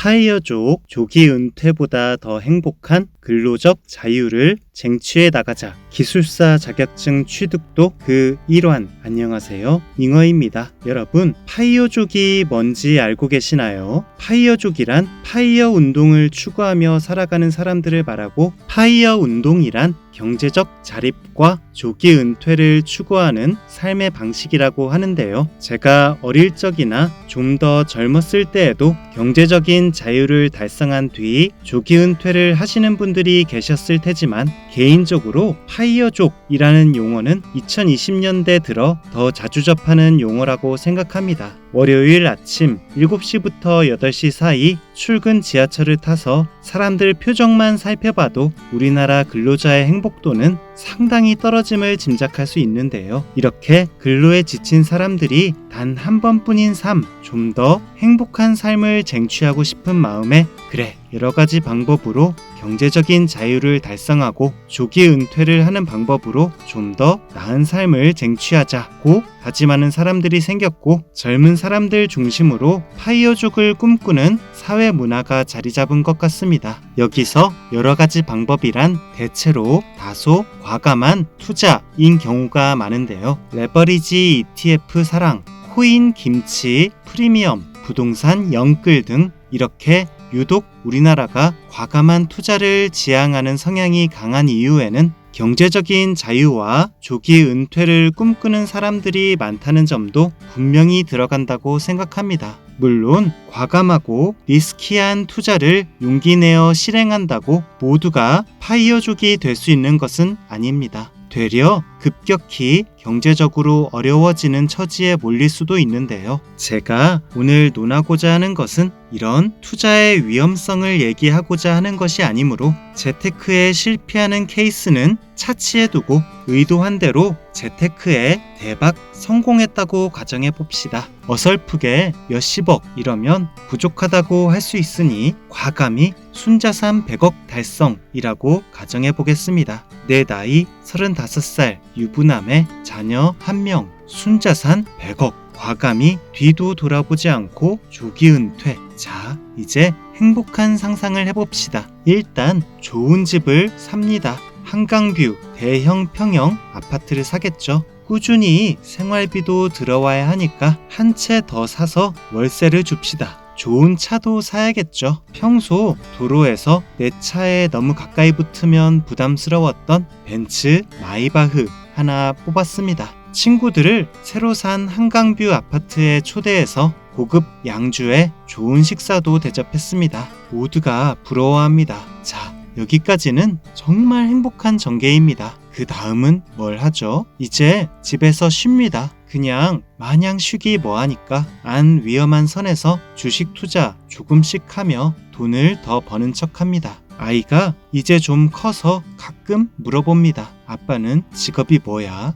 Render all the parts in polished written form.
파이어족 조기 은퇴보다 더 행복한 근로적 자유를 쟁취해 나가자. 기술사 자격증 취득도 그 일환. 안녕하세요, 잉어입니다. 여러분, 파이어족이 뭔지 알고 계시나요? 파이어족이란 파이어 운동을 추구하며 살아가는 사람들을 말하고, 파이어 운동이란 경제적 자립과 조기 은퇴를 추구하는 삶의 방식이라고 하는데요. 제가 어릴 적이나 좀 더 젊었을 때에도 경제적인 자유를 달성한 뒤 조기 은퇴를 하시는 분들이 계셨을 테지만, 개인적으로 파이어족이라는 용어는 2020년대 들어 더 자주 접하는 용어라고 생각합니다. 월요일 아침 7시부터 8시 사이 출근 지하철을 타서 사람들 표정만 살펴봐도 우리나라 근로자의 행복도는 상당히 떨어짐을 짐작할 수 있는데요. 이렇게 근로에 지친 사람들이 단 한 번뿐인 삶, 좀 더 행복한 삶을 쟁취하고 싶은 마음에, 그래, 여러 가지 방법으로 경제적인 자유를 달성하고 조기 은퇴를 하는 방법으로 좀 더 나은 삶을 쟁취하자고 다짐하는 사람들이 생겼고, 젊은 사람들 중심으로 파이어족을 꿈꾸는 사회 문화가 자리 잡은 것 같습니다. 여기서 여러 가지 방법이란 대체로 다소 과감한 투자인 경우가 많은데요. 레버리지 ETF 사랑, 코인 김치, 프리미엄, 부동산 영끌 등 이렇게 유독 우리나라가 과감한 투자를 지향하는 성향이 강한 이유에는 경제적인 자유와 조기 은퇴를 꿈꾸는 사람들이 많다는 점도 분명히 들어간다고 생각합니다. 물론 과감하고 리스키한 투자를 용기 내어 실행한다고 모두가 파이어족이 될 수 있는 것은 아닙니다. 되려 급격히 경제적으로 어려워지는 처지에 몰릴 수도 있는데요. 제가 오늘 논하고자 하는 것은 이런 투자의 위험성을 얘기하고자 하는 것이 아니므로, 재테크에 실패하는 케이스는 차치해두고 의도한 대로 재테크에 대박 성공했다고 가정해 봅시다. 어설프게 몇십억 이러면 부족하다고 할 수 있으니 과감히 순자산 100억 달성이라고 가정해 보겠습니다. 내 나이 35살, 유부남의 자녀 1명, 순자산 100억, 과감히 뒤도 돌아보지 않고 조기 은퇴. 자, 이제 행복한 상상을 해봅시다. 일단 좋은 집을 삽니다. 한강뷰 대형 평형 아파트를 사겠죠. 꾸준히 생활비도 들어와야 하니까 한 채 더 사서 월세를 줍시다. 좋은 차도 사야겠죠. 평소 도로에서 내 차에 너무 가까이 붙으면 부담스러웠던 벤츠 마이바흐 하나 뽑았습니다. 친구들을 새로 산 한강뷰 아파트에 초대해서 고급 양주에 좋은 식사도 대접했습니다. 모두가 부러워합니다. 자, 여기까지는 정말 행복한 전개입니다. 그 다음은 뭘 하죠? 이제 집에서 쉽니다. 그냥 마냥 쉬기 뭐하니까 안 위험한 선에서 주식 투자 조금씩 하며 돈을 더 버는 척합니다. 아이가 이제 좀 커서 가끔 물어봅니다. 아빠는 직업이 뭐야?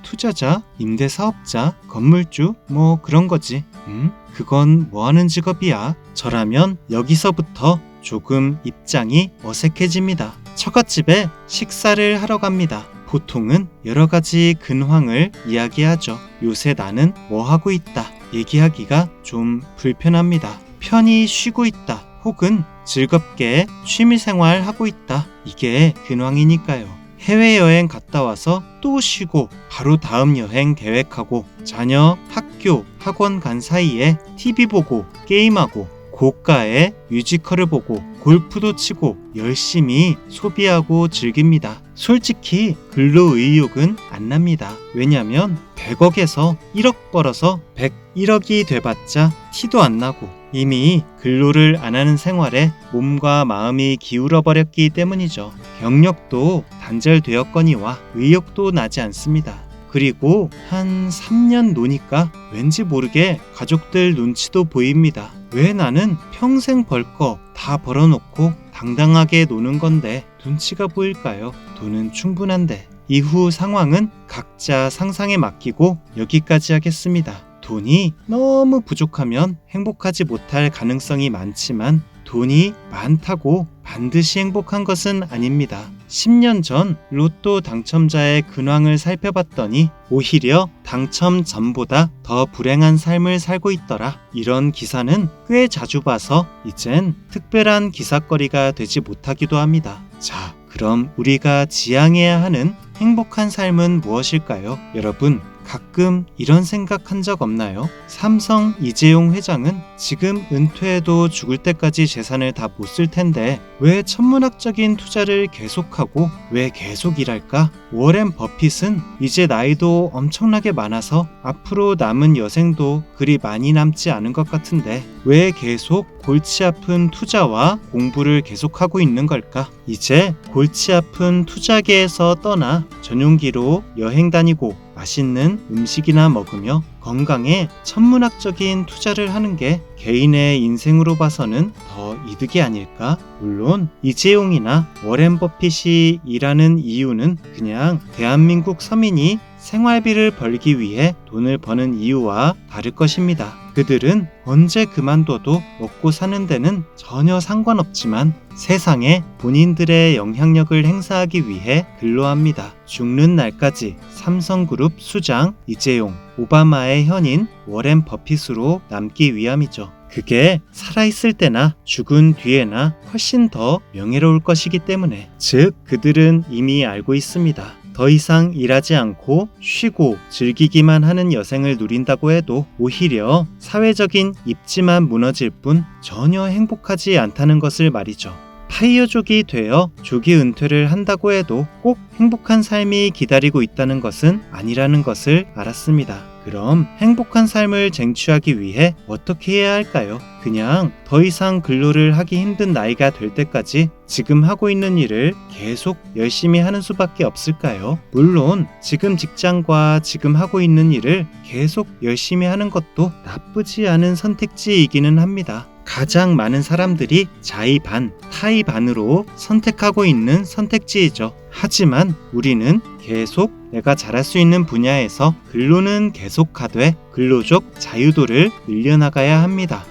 투자자, 임대사업자, 건물주, 뭐 그런 거지. 그건 뭐 하는 직업이야? 저라면 여기서부터 조금 입장이 어색해집니다. 처갓집에 식사를 하러 갑니다. 보통은 여러 가지 근황을 이야기하죠. 요새 나는 뭐 하고 있다 얘기하기가 좀 불편합니다. 편히 쉬고 있다 혹은 즐겁게 취미생활 하고 있다, 이게 근황이니까요. 해외여행 갔다 와서 또 쉬고 바로 다음 여행 계획하고, 자녀 학교 학원 간 사이에 TV 보고 게임하고 고가의 뮤지컬을 보고 골프도 치고 열심히 소비하고 즐깁니다. 솔직히 근로 의욕은 안 납니다. 왜냐면 100억에서 1억 벌어서 101억이 돼봤자 티도 안 나고 이미 근로를 안 하는 생활에 몸과 마음이 기울어 버렸기 때문이죠. 경력도 단절되었거니와 의욕도 나지 않습니다. 그리고 한 3년 노니까 왠지 모르게 가족들 눈치도 보입니다. 왜 나는 평생 벌 거 다 벌어놓고 당당하게 노는 건데 눈치가 보일까요? 돈은 충분한데. 이후 상황은 각자 상상에 맡기고 여기까지 하겠습니다. 돈이 너무 부족하면 행복하지 못할 가능성이 많지만, 돈이 많다고 반드시 행복한 것은 아닙니다. 10년 전 로또 당첨자의 근황을 살펴봤더니 오히려 당첨 전보다 더 불행한 삶을 살고 있더라. 이런 기사는 꽤 자주 봐서 이젠 특별한 기사거리가 되지 못하기도 합니다. 자, 그럼 우리가 지향해야 하는 행복한 삶은 무엇일까요? 여러분, 가끔 이런 생각한 적 없나요? 삼성 이재용 회장은 지금 은퇴해도 죽을 때까지 재산을 다 못 쓸 텐데 왜 천문학적인 투자를 계속하고 왜 계속 일할까? 워렌 버핏은 이제 나이도 엄청나게 많아서 앞으로 남은 여생도 그리 많이 남지 않은 것 같은데 왜 계속 골치 아픈 투자와 공부를 계속하고 있는 걸까? 이제 골치 아픈 투자계에서 떠나 전용기로 여행 다니고 맛있는 음식이나 먹으며 건강에 천문학적인 투자를 하는 게 개인의 인생으로 봐서는 더 이득이 아닐까? 물론 이재용이나 워렌 버핏이 일하는 이유는 그냥 대한민국 서민이 생활비를 벌기 위해 돈을 버는 이유와 다를 것입니다. 그들은 언제 그만둬도 먹고 사는 데는 전혀 상관없지만 세상에 본인들의 영향력을 행사하기 위해 근로합니다. 죽는 날까지 삼성그룹 수장 이재용, 오바마의 현인 워렌 버핏으로 남기 위함이죠. 그게 살아있을 때나 죽은 뒤에나 훨씬 더 명예로울 것이기 때문에, 즉 그들은 이미 알고 있습니다. 더 이상 일하지 않고 쉬고 즐기기만 하는 여생을 누린다고 해도 오히려 사회적인 입지만 무너질 뿐 전혀 행복하지 않다는 것을 말이죠. 파이어족이 되어 조기 은퇴를 한다고 해도 꼭 행복한 삶이 기다리고 있다는 것은 아니라는 것을 알았습니다. 그럼 행복한 삶을 쟁취하기 위해 어떻게 해야 할까요? 그냥 더 이상 근로를 하기 힘든 나이가 될 때까지 지금 하고 있는 일을 계속 열심히 하는 수밖에 없을까요? 물론 지금 직장과 지금 하고 있는 일을 계속 열심히 하는 것도 나쁘지 않은 선택지이기는 합니다. 가장 많은 사람들이 자의 반, 타의 반으로 선택하고 있는 선택지이죠. 하지만 우리는 계속 내가 잘할 수 있는 분야에서 근로는 계속하되 근로적 자유도를 늘려나가야 합니다.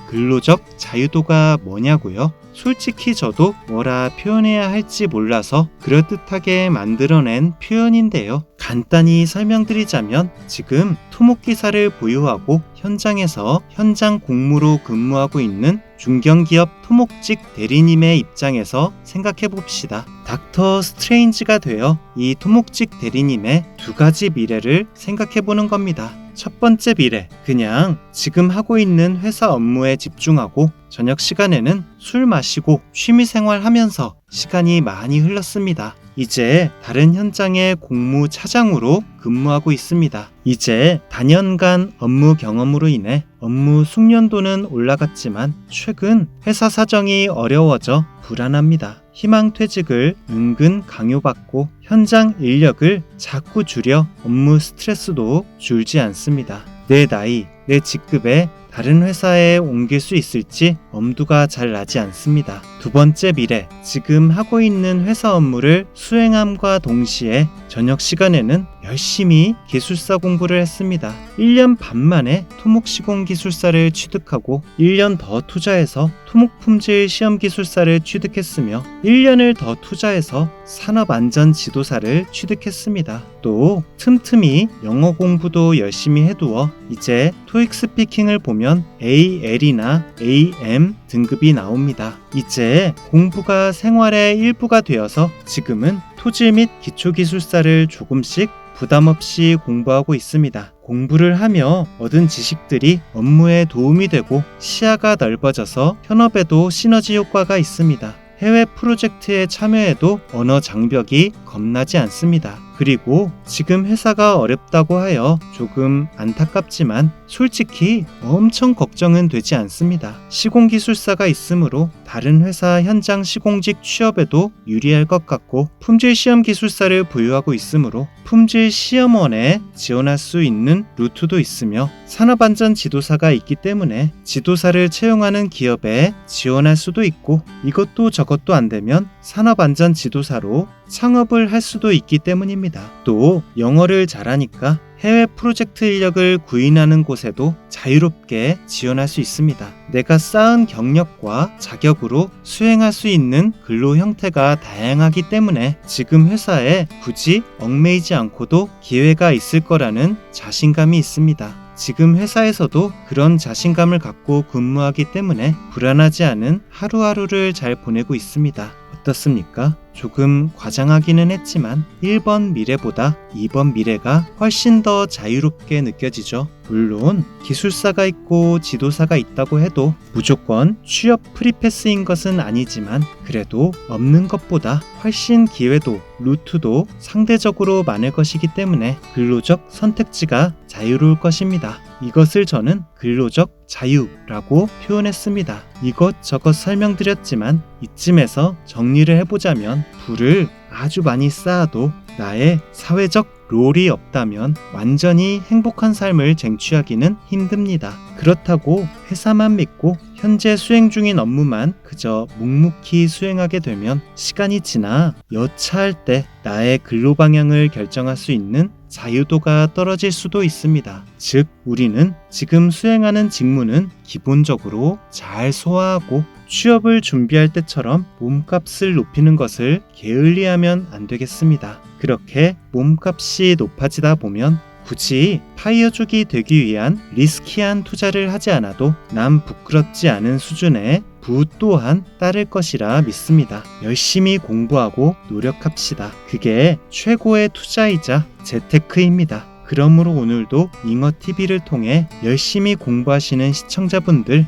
근로적 자유도가 뭐냐고요? 솔직히 저도 뭐라 표현해야 할지 몰라서 그럴듯하게 만들어낸 표현인데요. 간단히 설명드리자면 지금 토목기사를 보유하고 현장에서 현장 공무로 근무하고 있는 중견기업 토목직 대리님의 입장에서 생각해 봅시다. 닥터 스트레인지가 되어 이 토목직 대리님의 두 가지 미래를 생각해 보는 겁니다. 첫 번째 미래, 그냥 지금 하고 있는 회사 업무에 집중하고 저녁 시간에는 술 마시고 취미생활 하면서 시간이 많이 흘렀습니다. 이제 다른 현장의 공무 차장으로 근무하고 있습니다. 이제 단연간 업무 경험으로 인해 업무 숙련도는 올라갔지만 최근 회사 사정이 어려워져 불안합니다. 희망퇴직을 은근 강요받고 현장 인력을 자꾸 줄여 업무 스트레스도 줄지 않습니다. 내 나이, 내 직급에 다른 회사에 옮길 수 있을지 엄두가 잘 나지 않습니다. 두 번째 미래, 지금 하고 있는 회사 업무를 수행함과 동시에 저녁 시간에는 열심히 기술사 공부를 했습니다. 1년 반 만에 토목시공기술사를 취득하고 1년 더 투자해서 토목품질 시험기술사를 취득했으며 1년을 더 투자해서 산업안전지도사를 취득했습니다. 또 틈틈이 영어 공부도 열심히 해두어 이제 토익 스피킹을 보면 AL이나 AM 등급이 나옵니다. 이제 공부가 생활의 일부가 되어서 지금은 토질 및 기초기술사를 조금씩 부담 없이 공부하고 있습니다. 공부를 하며 얻은 지식들이 업무에 도움이 되고 시야가 넓어져서 현업에도 시너지 효과가 있습니다. 해외 프로젝트에 참여해도 언어 장벽이 겁나지 않습니다. 그리고 지금 회사가 어렵다고 하여 조금 안타깝지만 솔직히 엄청 걱정은 되지 않습니다. 시공기술사가 있으므로 다른 회사 현장 시공직 취업에도 유리할 것 같고 품질시험기술사를 보유하고 있으므로 품질시험원에 지원할 수 있는 루트도 있으며 산업안전지도사가 있기 때문에 지도사를 채용하는 기업에 지원할 수도 있고 이것도 저것도 안 되면 산업안전지도사로 창업을 할 수도 있기 때문입니다. 또 영어를 잘하니까 해외 프로젝트 인력을 구인하는 곳에도 자유롭게 지원할 수 있습니다. 내가 쌓은 경력과 자격으로 수행할 수 있는 근로 형태가 다양하기 때문에 지금 회사에 굳이 얽매이지 않고도 기회가 있을 거라는 자신감이 있습니다. 지금 회사에서도 그런 자신감을 갖고 근무하기 때문에 불안하지 않은 하루하루를 잘 보내고 있습니다. 어떻습니까? 조금 과장하기는 했지만 1번 미래보다 2번 미래가 훨씬 더 자유롭게 느껴지죠. 물론 기술사가 있고 지도사가 있다고 해도 무조건 취업 프리패스인 것은 아니지만 그래도 없는 것보다 훨씬 기회도 루트도 상대적으로 많을 것이기 때문에 근로적 선택지가 자유로울 것입니다. 이것을 저는 근로적 자유라고 표현했습니다. 이것저것 설명드렸지만 이쯤에서 정리를 해보자면 부를 아주 많이 쌓아도 나의 사회적 롤이 없다면 완전히 행복한 삶을 쟁취하기는 힘듭니다. 그렇다고 회사만 믿고 현재 수행 중인 업무만 그저 묵묵히 수행하게 되면 시간이 지나 여차할 때 나의 근로 방향을 결정할 수 있는 자유도가 떨어질 수도 있습니다. 즉, 우리는 지금 수행하는 직무는 기본적으로 잘 소화하고 취업을 준비할 때처럼 몸값을 높이는 것을 게을리하면 안 되겠습니다. 그렇게 몸값이 높아지다 보면 굳이 파이어족이 되기 위한 리스키한 투자를 하지 않아도 남 부끄럽지 않은 수준의 부 또한 따를 것이라 믿습니다. 열심히 공부하고 노력합시다. 그게 최고의 투자이자 재테크입니다. 그러므로 오늘도 잉어TV를 통해 열심히 공부하시는 시청자분들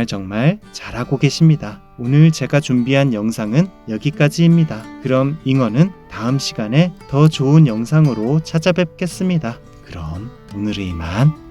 정말 잘하고 계십니다. 오늘 제가 준비한 영상은 여기까지입니다. 그럼 잉어는 다음 시간에 더 좋은 영상으로 찾아뵙겠습니다. 그럼 오늘은 이만.